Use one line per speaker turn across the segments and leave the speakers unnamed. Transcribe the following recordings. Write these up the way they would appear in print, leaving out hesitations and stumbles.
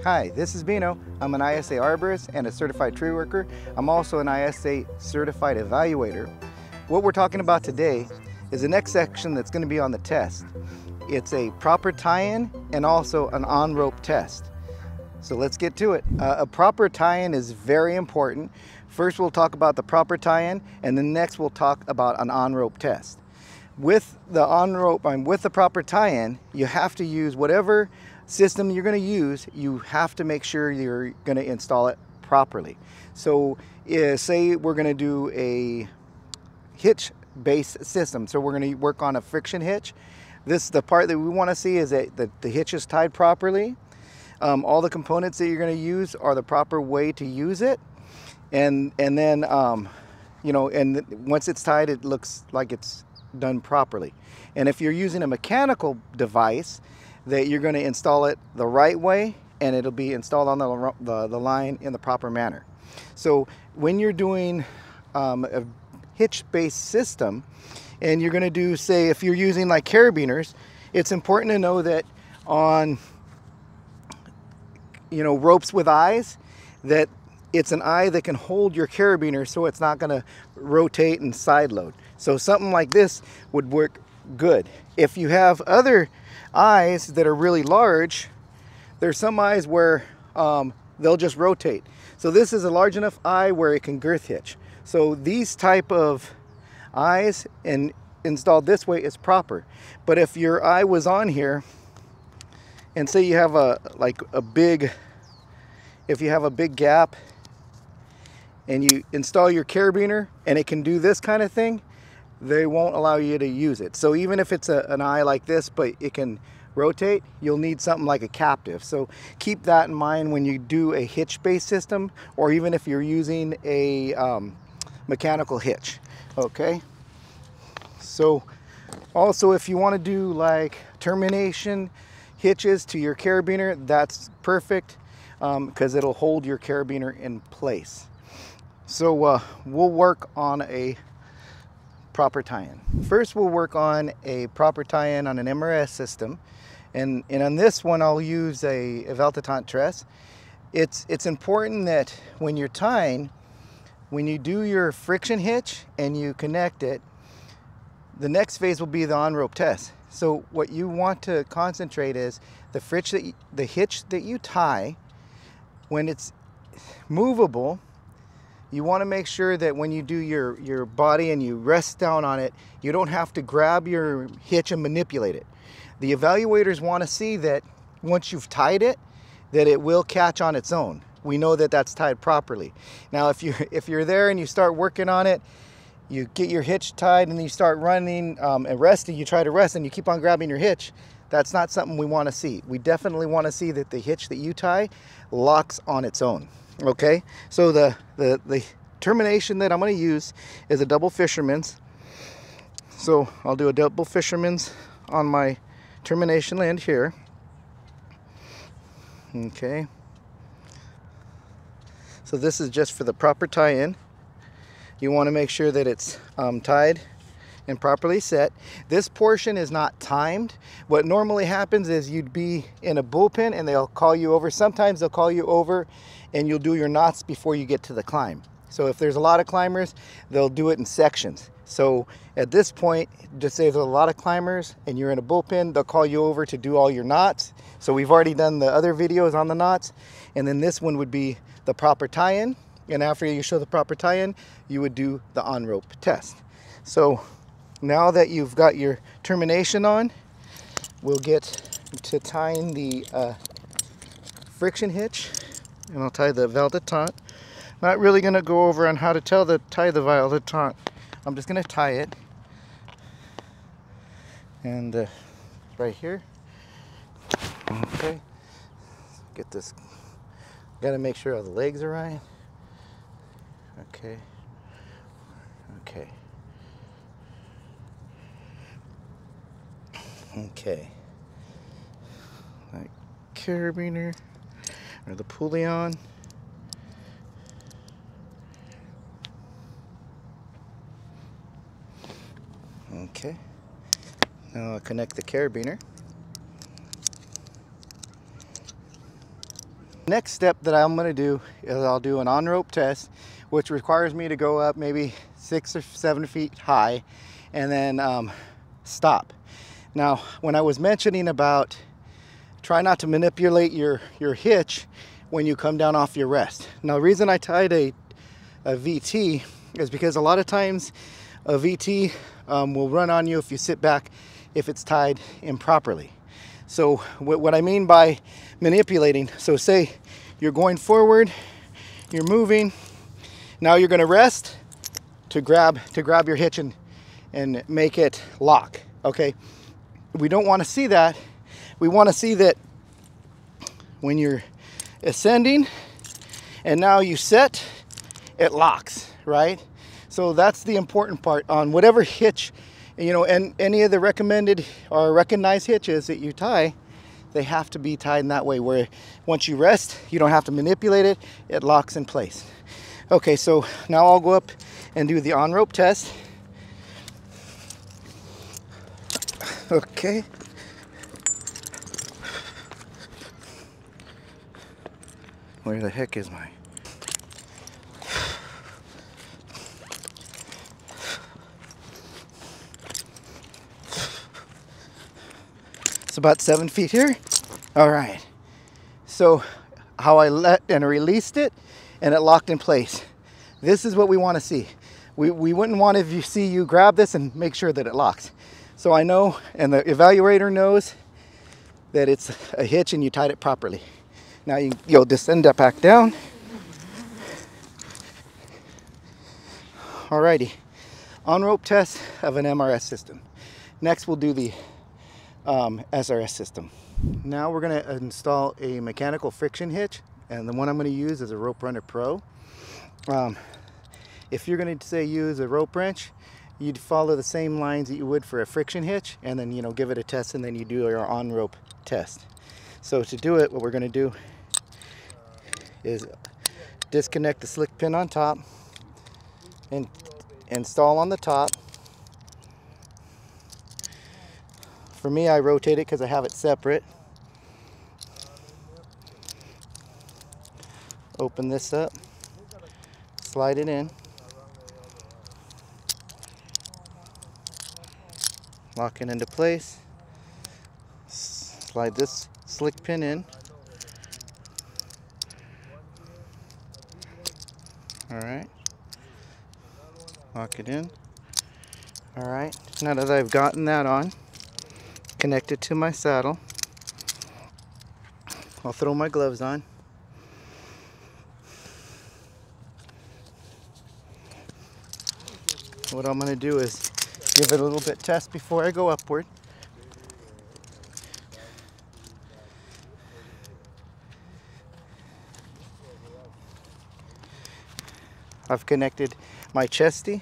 Hi, this is Bino. I'm an ISA arborist and a certified tree worker. I'm also an ISA certified evaluator. What we're talking about today is the next section that's going to be on the test. It's a proper tie-in and also an on-rope test. So let's get to it. A proper tie-in is very important. First we'll talk about the proper tie-in, and then next we'll talk about an on-rope test. With the on-rope, with the proper tie-in, you have to use whatever system you're going to use. You have to make sure you're going to install it properly. So say we're going to do a hitch-based system. So we're going to work on a friction hitch. The part that we want to see is that the hitch is tied properly. All the components that you're going to use are the proper way to use it, and then you know, and once it's tied, it looks like it's done properly. And if you're using a mechanical device, that you're going to install it the right way, and it'll be installed on the line in the proper manner. So when you're doing a hitch-based system, and you're going to do, say, if you're using like carabiners, it's important to know that on, you know, ropes with eyes, that it's an eye that can hold your carabiner so it's not going to rotate and side load. So something like this would work good. If you have other eyes that are really large, there's some eyes where they'll just rotate. So this is a large enough eye where it can girth hitch. So these type of eyes and installed this way is proper. But if your eye was on here, and say you have if you have a big gap and you install your carabiner and it can do this kind of thing, they won't allow you to use it. So even if it's an eye like this, but it can rotate, you'll need something like a captive. So keep that in mind when you do a hitch-based system, or even if you're using a mechanical hitch. Okay. So also, if you want to do like termination hitches to your carabiner, that's perfect, because it'll hold your carabiner in place. So we'll work on a proper tie-in. First we'll work on a proper tie-in on an SRS system, and on this one I'll use a veltitante truss. It's important that when you're tying, when you do your friction hitch and you connect it, the next phase will be the on-rope test. So what you want to concentrate is the hitch that you tie. When it's movable, you want to make sure that when you do your body and you rest down on it, you don't have to grab your hitch and manipulate it. The evaluators want to see that once you've tied it, that it will catch on its own. We know that that's tied properly. Now if you're there and you start working on it, you get your hitch tied and you start running and resting, you try to rest and you keep on grabbing your hitch, that's not something we want to see. We definitely want to see that the hitch that you tie locks on its own. Okay, so the termination that I'm going to use is a double fisherman's. So I'll do a double fisherman's on my termination end here. Okay, so this is just for the proper tie-in. You want to make sure that it's tied and properly set. This portion is not timed. What normally happens is you'd be in a bullpen and they'll call you over. Sometimes they'll call you over and you'll do your knots before you get to the climb. So if there's a lot of climbers, they'll do it in sections. So at this point, just say there's a lot of climbers and you're in a bullpen, they'll call you over to do all your knots. So we've already done the other videos on the knots, and then this one would be the proper tie-in. And after you show the proper tie-in, you would do the on-rope test. So now that you've got your termination on, we'll get to tying the friction hitch, and I'll tie the veltitante. Not really going to go over on how to tie the veltitante. I'm just going to tie it, and right here. Okay, get this. Got to make sure all the legs are right. Okay. Okay. Okay. Like carabiner or the pulley on. Okay. Now I'll connect the carabiner. Next step that I'm going to do is I'll do an on-rope test, which requires me to go up maybe 6 or 7 feet high and then stop. Now, when I was mentioning about try not to manipulate your hitch when you come down off your rest. Now, the reason I tied a VT is because a lot of times a VT will run on you if you sit back if it's tied improperly. So what I mean by manipulating, so say you're going forward, you're moving, now you're going to rest to grab your hitch and make it lock. Okay, we don't want to see that. We want to see that when you're ascending and now you set, it locks, right? So that's the important part on whatever hitch, you know, and any of the recommended or recognized hitches that you tie, they have to be tied in that way where once you rest, you don't have to manipulate it, it locks in place. Okay, so now I'll go up and do the on-rope test. Okay. Where the heck is my... It's about 7 feet here. All right. So how I let and released it and it locked in place. This is what we want to see. We wouldn't want if you see you grab this and make sure that it locks. So I know, and the evaluator knows that it's a hitch and you tied it properly. Now you'll descend that back down. Alrighty, on-rope test of an MRS system. Next we'll do the SRS system. Now we're going to install a mechanical friction hitch, and the one I'm going to use is a Rope Runner Pro. If you're going to say use a rope wrench, you'd follow the same lines that you would for a friction hitch, and then give it a test, and then you do your on-rope test. So to do it, what we're going to do is disconnect the slick pin on top and install on the top. For me, I rotate it because I have it separate. Open this up, slide it in, lock it into place, slide this slick pin in. Alright, lock it in. Alright, now that I've gotten that on, connect it to my saddle. I'll throw my gloves on. What I'm going to do is give it a little bit test before I go upward. I've connected my chesty.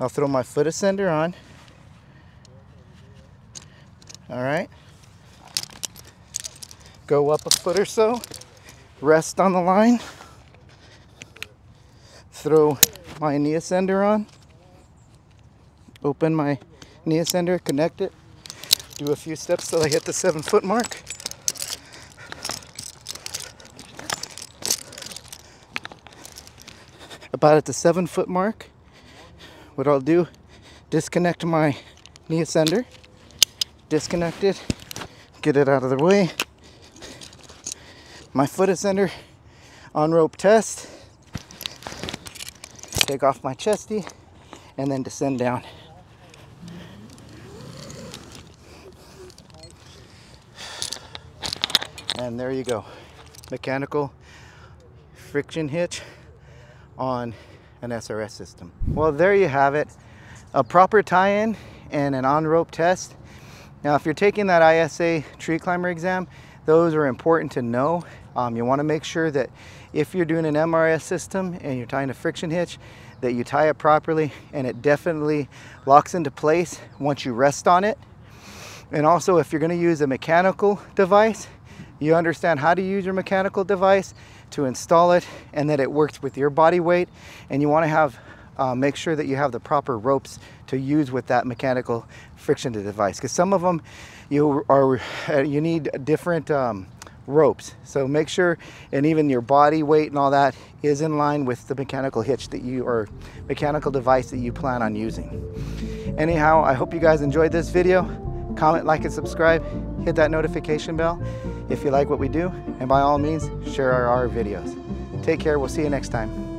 I'll throw my foot ascender on. Alright. Go up a foot or so. Rest on the line. Throw my knee ascender on. Open my knee ascender, connect it. Do a few steps till I hit the 7-foot mark. About at the 7-foot mark, what I'll do, disconnect my knee ascender, disconnect it, get it out of the way. My foot ascender, on rope test, take off my chesty, and then descend down. And there you go, mechanical friction hitch on an SRS system. Well, there you have it, a proper tie-in and an on-rope test. Now, if you're taking that ISA tree climber exam, those are important to know. You want to make sure that if you're doing an MRS system and you're tying a friction hitch, that you tie it properly and it definitely locks into place once you rest on it. And also, if you're going to use a mechanical device, you understand how to use your mechanical device to install it and that it works with your body weight. And you want to have make sure that you have the proper ropes to use with that mechanical friction device, because some of them you need different ropes. So make sure, and even your body weight and all that is in line with the mechanical hitch that you, or mechanical device that you plan on using. Anyhow, I hope you guys enjoyed this video. Comment, like, and subscribe. Hit that notification bell if you like what we do, and by all means, share our videos. Take care. We'll see you next time.